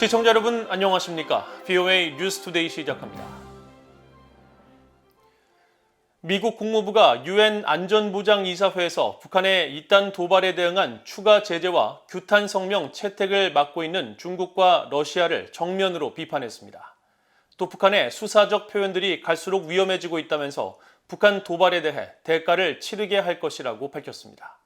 시청자 여러분 안녕하십니까? VOA 뉴스투데이 시작합니다. 미국 국무부가 유엔 안전보장이사회에서 북한의 이딴 도발에 대응한 추가 제재와 규탄 성명 채택을 맡고 있는 중국과 러시아를 정면으로 비판했습니다. 또 북한의 수사적 표현들이 갈수록 위험해지고 있다면서 북한 도발에 대해 대가를 치르게 할 것이라고 밝혔습니다.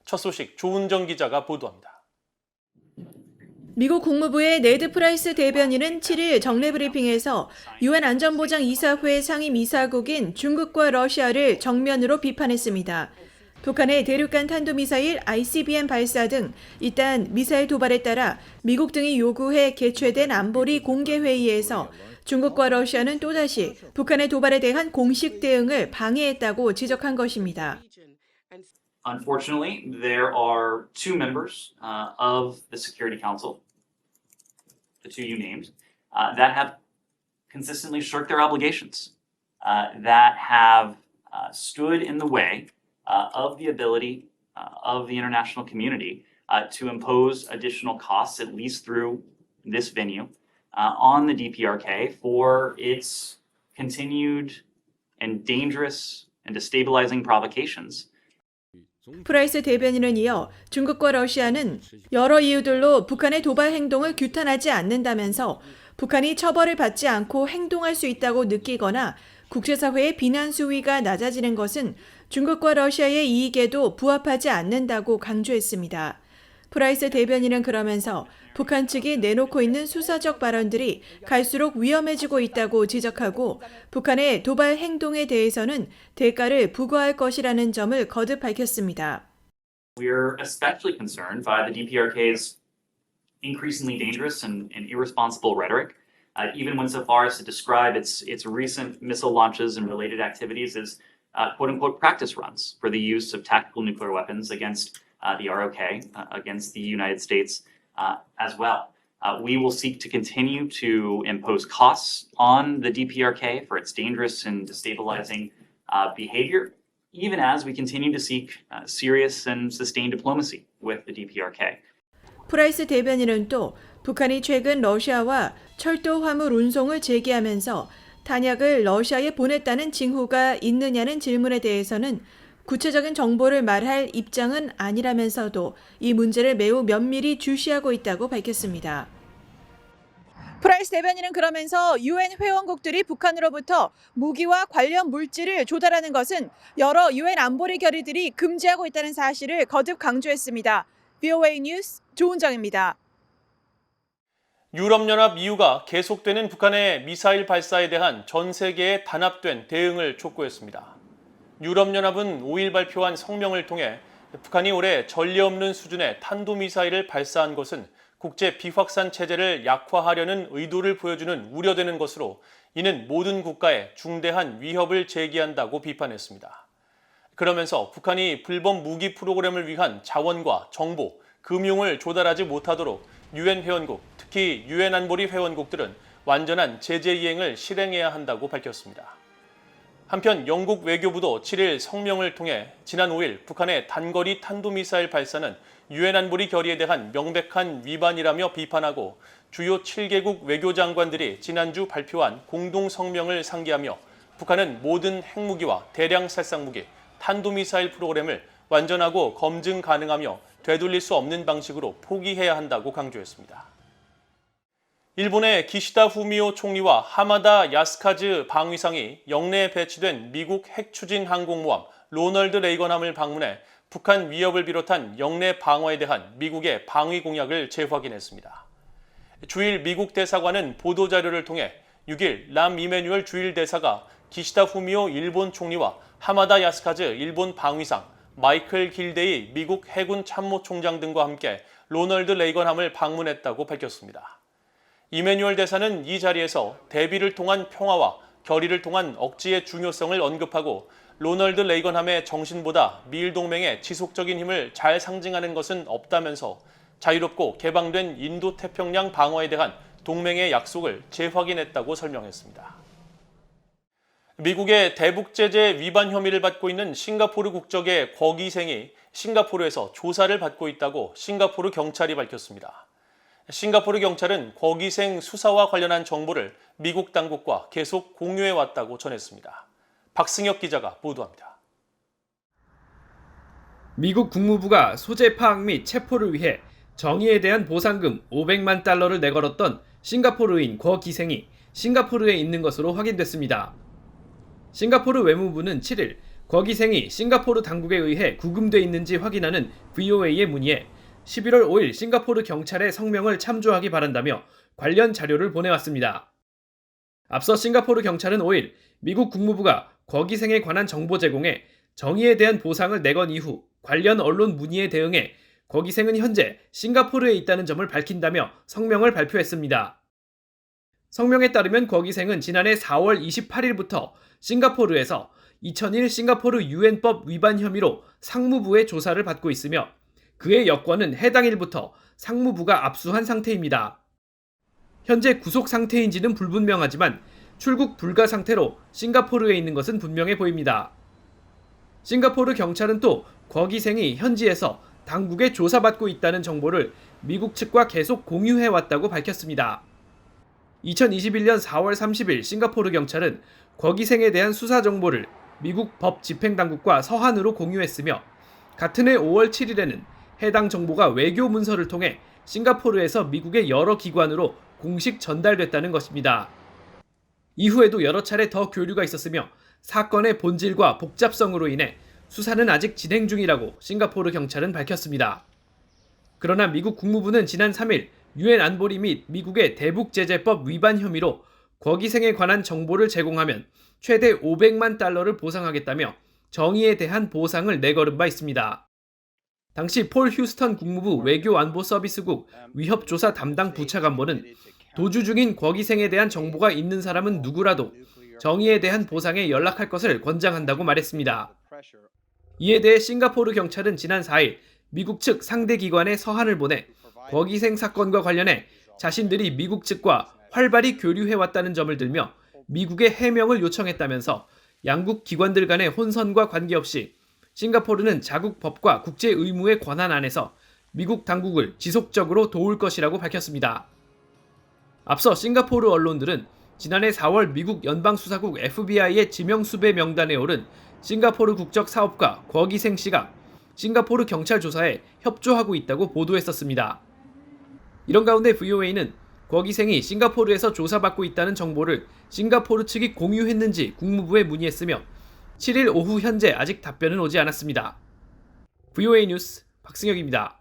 첫 소식 조은정 기자가 보도합니다. 미국 국무부의 네드 프라이스 대변인은 7일 정례 브리핑에서 유엔 안전보장이사회 상임이사국인 중국과 러시아를 정면으로 비판했습니다. 북한의 대륙간 탄도미사일 ICBM 발사 등 이딴 미사일 도발에 따라 미국 등이 요구해 개최된 안보리 공개회의에서 중국과 러시아는 또다시 북한의 도발에 대한 공식 대응을 방해했다고 지적한 것입니다. Unfortunately, there are two members of the Security Council, the two you named, that have consistently shirked their obligations, that have stood in the way of the ability of the international community to impose additional costs, at least through this venue, on the DPRK for its continued and dangerous and destabilizing provocations. 프라이스 대변인은 이어 중국과 러시아는 여러 이유들로 북한의 도발 행동을 규탄하지 않는다면서 북한이 처벌을 받지 않고 행동할 수 있다고 느끼거나 국제사회의 비난 수위가 낮아지는 것은 중국과 러시아의 이익에도 부합하지 않는다고 강조했습니다. 프라이스 대변인은 그러면서 북한 측이 내놓고 있는 수사적 발언들이 갈수록 위험해지고 있다고 지적하고 북한의 도발 행동에 대해서는 대가를 부과할 것이라는 점을 거듭 밝혔습니다. We're especially concerned by the DPRK's increasingly dangerous and irresponsible rhetoric, even went so far as to describe its recent missile launches and related activities as quote-unquote practice runs for the use of tactical nuclear weapons against the ROK, against the United States as well. We will seek to continue to impose costs on the DPRK for its dangerous and destabilizing behavior, even as we continue to seek serious and sustained diplomacy with the DPRK. 프라이스 대변인은 또 북한이 최근 러시아와 철도 화물 운송을 재개하면서 탄약을 러시아에 보냈다는 징후가 있느냐는 질문에 대해서는 구체적인 정보를 말할 입장은 아니라면서도 이 문제를 매우 면밀히 주시하고 있다고 밝혔습니다. 프라이스 대변인은 그러면서 유엔 회원국들이 북한으로부터 무기와 관련 물질을 조달하는 것은 여러 유엔 안보리 결의들이 금지하고 있다는 사실을 거듭 강조했습니다. VOA 뉴스 조은정입니다. 유럽연합 EU가 계속되는 북한의 미사일 발사에 대한 전 세계의 단합된 대응을 촉구했습니다. 유럽연합은 5일 발표한 성명을 통해 북한이 올해 전례 없는 수준의 탄도미사일을 발사한 것은 국제 비확산 체제를 약화하려는 의도를 보여주는 우려되는 것으로 이는 모든 국가에 중대한 위협을 제기한다고 비판했습니다. 그러면서 북한이 불법 무기 프로그램을 위한 자원과 정보, 금융을 조달하지 못하도록 유엔 회원국, 특히 유엔 안보리 회원국들은 완전한 제재 이행을 실행해야 한다고 밝혔습니다. 한편 영국 외교부도 7일 성명을 통해 지난 5일 북한의 단거리 탄도미사일 발사는 유엔 안보리 결의에 대한 명백한 위반이라며 비판하고 주요 7개국 외교장관들이 지난주 발표한 공동 성명을 상기하며 북한은 모든 핵무기와 대량 살상무기, 탄도미사일 프로그램을 완전하고 검증 가능하며 되돌릴 수 없는 방식으로 포기해야 한다고 강조했습니다. 일본의 기시다 후미오 총리와 하마다 야스카즈 방위상이 영내에 배치된 미국 핵추진 항공모함 로널드 레이건함을 방문해 북한 위협을 비롯한 영내 방어에 대한 미국의 방위 공약을 재확인했습니다. 주일 미국 대사관은 보도자료를 통해 6일 람 이메뉴얼 주일 대사가 기시다 후미오 일본 총리와 하마다 야스카즈 일본 방위상, 마이클 길데이 미국 해군 참모총장 등과 함께 로널드 레이건함을 방문했다고 밝혔습니다. 이메뉴얼 대사는 이 자리에서 대비를 통한 평화와 결의를 통한 억지의 중요성을 언급하고 로널드 레이건함의 정신보다 미일 동맹의 지속적인 힘을 잘 상징하는 것은 없다면서 자유롭고 개방된 인도태평양 방어에 대한 동맹의 약속을 재확인했다고 설명했습니다. 미국의 대북제재 위반 혐의를 받고 있는 싱가포르 국적의 곽 이생이 싱가포르에서 조사를 받고 있다고 싱가포르 경찰이 밝혔습니다. 싱가포르 경찰은 거기생 수사와 관련한 정보를 미국 당국과 계속 공유해 왔다고 전했습니다. 박승혁 기자가 보도합니다. 미국 국무부가 소재 파악 및 체포를 위해 정의에 대한 보상금 500만 달러를 내걸었던 싱가포르인 거 기생이 싱가포르에 있는 것으로 확인됐습니다. 싱가포르 외무부는 7일 거 기생이 싱가포르 당국에 의해 구금돼 있는지 확인하는 VOA의 문의에 11월 5일 싱가포르 경찰의 성명을 참조하기 바란다며 관련 자료를 보내왔습니다. 앞서 싱가포르 경찰은 5일 미국 국무부가 거 기생에 관한 정보 제공에 정의에 대한 보상을 내건 이후 관련 언론 문의에 대응해 거 기생은 현재 싱가포르에 있다는 점을 밝힌다며 성명을 발표했습니다. 성명에 따르면 거 기생은 지난해 4월 28일부터 싱가포르에서 2001 싱가포르 유엔법 위반 혐의로 상무부의 조사를 받고 있으며 그의 여권은 해당 일부터 상무부가 압수한 상태입니다. 현재 구속 상태인지는 불분명하지만 출국 불가 상태로 싱가포르에 있는 것은 분명해 보입니다. 싱가포르 경찰은 또 거 기생이 현지에서 당국에 조사받고 있다는 정보를 미국 측과 계속 공유해왔다고 밝혔습니다. 2021년 4월 30일 싱가포르 경찰은 거 기생에 대한 수사 정보를 미국 법 집행당국과 서한으로 공유했으며 같은 해 5월 7일에는 해당 정보가 외교 문서를 통해 싱가포르에서 미국의 여러 기관으로 공식 전달됐다는 것입니다. 이후에도 여러 차례 더 교류가 있었으며 사건의 본질과 복잡성으로 인해 수사는 아직 진행 중이라고 싱가포르 경찰은 밝혔습니다. 그러나 미국 국무부는 지난 3일 유엔 안보리 및 미국의 대북제재법 위반 혐의로 거 기생에 관한 정보를 제공하면 최대 500만 달러를 보상하겠다며 정의에 대한 보상을 내걸은 바 있습니다. 당시 폴 휴스턴 국무부 외교안보서비스국 위협조사 담당 부차관보는 도주 중인 거 기생에 대한 정보가 있는 사람은 누구라도 정의에 대한 보상에 연락할 것을 권장한다고 말했습니다. 이에 대해 싱가포르 경찰은 지난 4일 미국 측 상대 기관에 서한을 보내 거 기생 사건과 관련해 자신들이 미국 측과 활발히 교류해왔다는 점을 들며 미국의 해명을 요청했다면서 양국 기관들 간의 혼선과 관계없이 싱가포르는 자국 법과 국제 의무의 권한 안에서 미국 당국을 지속적으로 도울 것이라고 밝혔습니다. 앞서 싱가포르 언론들은 지난해 4월 미국 연방수사국 FBI의 지명수배 명단에 오른 싱가포르 국적 사업가 거 기생 씨가 싱가포르 경찰 조사에 협조하고 있다고 보도했었습니다. 이런 가운데 VOA는 거 기생이 싱가포르에서 조사받고 있다는 정보를 싱가포르 측이 공유했는지 국무부에 문의했으며 7일 오후 현재 아직 답변은 오지 않았습니다. VOA 뉴스 박승혁입니다.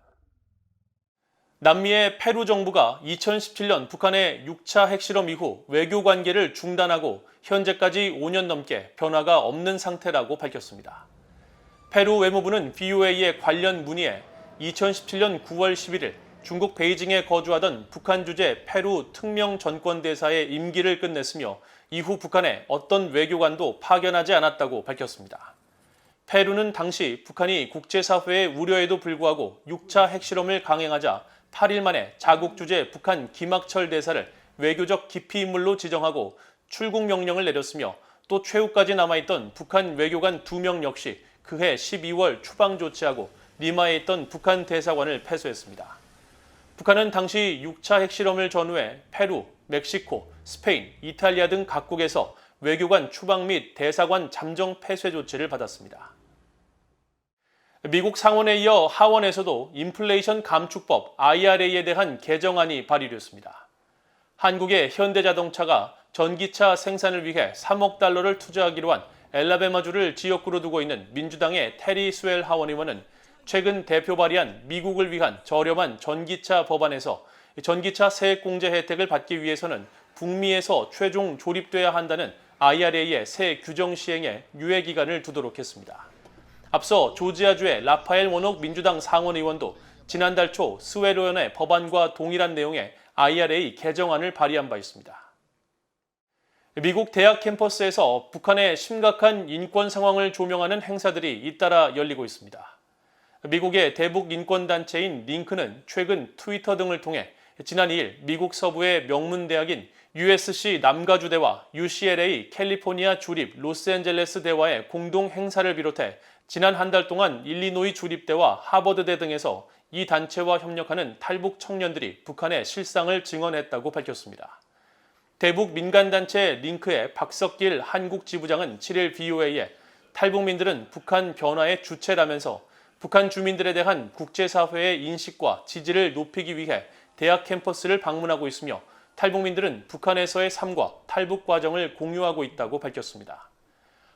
남미의 페루 정부가 2017년 북한의 6차 핵실험 이후 외교 관계를 중단하고 현재까지 5년 넘게 변화가 없는 상태라고 밝혔습니다. 페루 외무부는 VOA의 관련 문의에 2017년 9월 11일 중국 베이징에 거주하던 북한 주재 페루 특명 전권대사의 임기를 끝냈으며 이후 북한에 어떤 외교관도 파견하지 않았다고 밝혔습니다. 페루는 당시 북한이 국제사회의 우려에도 불구하고 6차 핵실험을 강행하자 8일 만에 자국 주재 북한 김학철 대사를 외교적 기피 인물로 지정하고 출국 명령을 내렸으며 또 최후까지 남아있던 북한 외교관 2명 역시 그해 12월 추방 조치하고 리마에 있던 북한 대사관을 폐쇄했습니다. 북한은 당시 6차 핵실험을 전후해 페루, 멕시코, 스페인, 이탈리아 등 각국에서 외교관 추방 및 대사관 잠정 폐쇄 조치를 받았습니다. 미국 상원에 이어 하원에서도 인플레이션 감축법 IRA에 대한 개정안이 발의됐습니다. 한국의 현대자동차가 전기차 생산을 위해 3억 달러를 투자하기로 한 엘라베마주를 지역구로 두고 있는 민주당의 테리 스웰 하원의원은 최근 대표 발의한 미국을 위한 저렴한 전기차 법안에서 전기차 세액공제 혜택을 받기 위해서는 북미에서 최종 조립돼야 한다는 IRA의 새 규정 시행에 유예 기간을 두도록 했습니다. 앞서 조지아주의 라파엘 워녹 민주당 상원의원도 지난달 초 스웰 의원의 법안과 동일한 내용의 IRA 개정안을 발의한 바 있습니다. 미국 대학 캠퍼스에서 북한의 심각한 인권 상황을 조명하는 행사들이 잇따라 열리고 있습니다. 미국의 대북 인권단체인 링크는 최근 트위터 등을 통해 지난 2일 미국 서부의 명문대학인 USC 남가주대와 UCLA 캘리포니아 주립 로스앤젤레스 대와의 공동 행사를 비롯해 지난 한 달 동안 일리노이 주립대와 하버드대 등에서 이 단체와 협력하는 탈북 청년들이 북한의 실상을 증언했다고 밝혔습니다. 대북 민간단체 링크의 박석길 한국지부장은 7일 BOA에 탈북민들은 북한 변화의 주체라면서 북한 주민들에 대한 국제사회의 인식과 지지를 높이기 위해 대학 캠퍼스를 방문하고 있으며 탈북민들은 북한에서의 삶과 탈북 과정을 공유하고 있다고 밝혔습니다.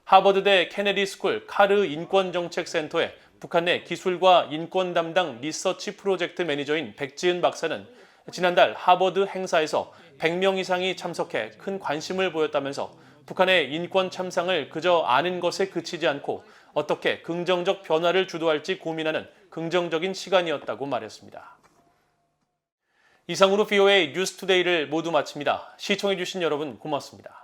하버드대 케네디 스쿨 카르 인권정책센터의 북한 내 기술과 인권 담당 리서치 프로젝트 매니저인 백지은 박사는 지난달 하버드 행사에서 100명 이상이 참석해 큰 관심을 보였다면서 북한의 인권 참상을 그저 아는 것에 그치지 않고 어떻게 긍정적 변화를 주도할지 고민하는 긍정적인 시간이었다고 말했습니다. 이상으로 BOA 뉴스투데이를 모두 마칩니다. 시청해주신 여러분 고맙습니다.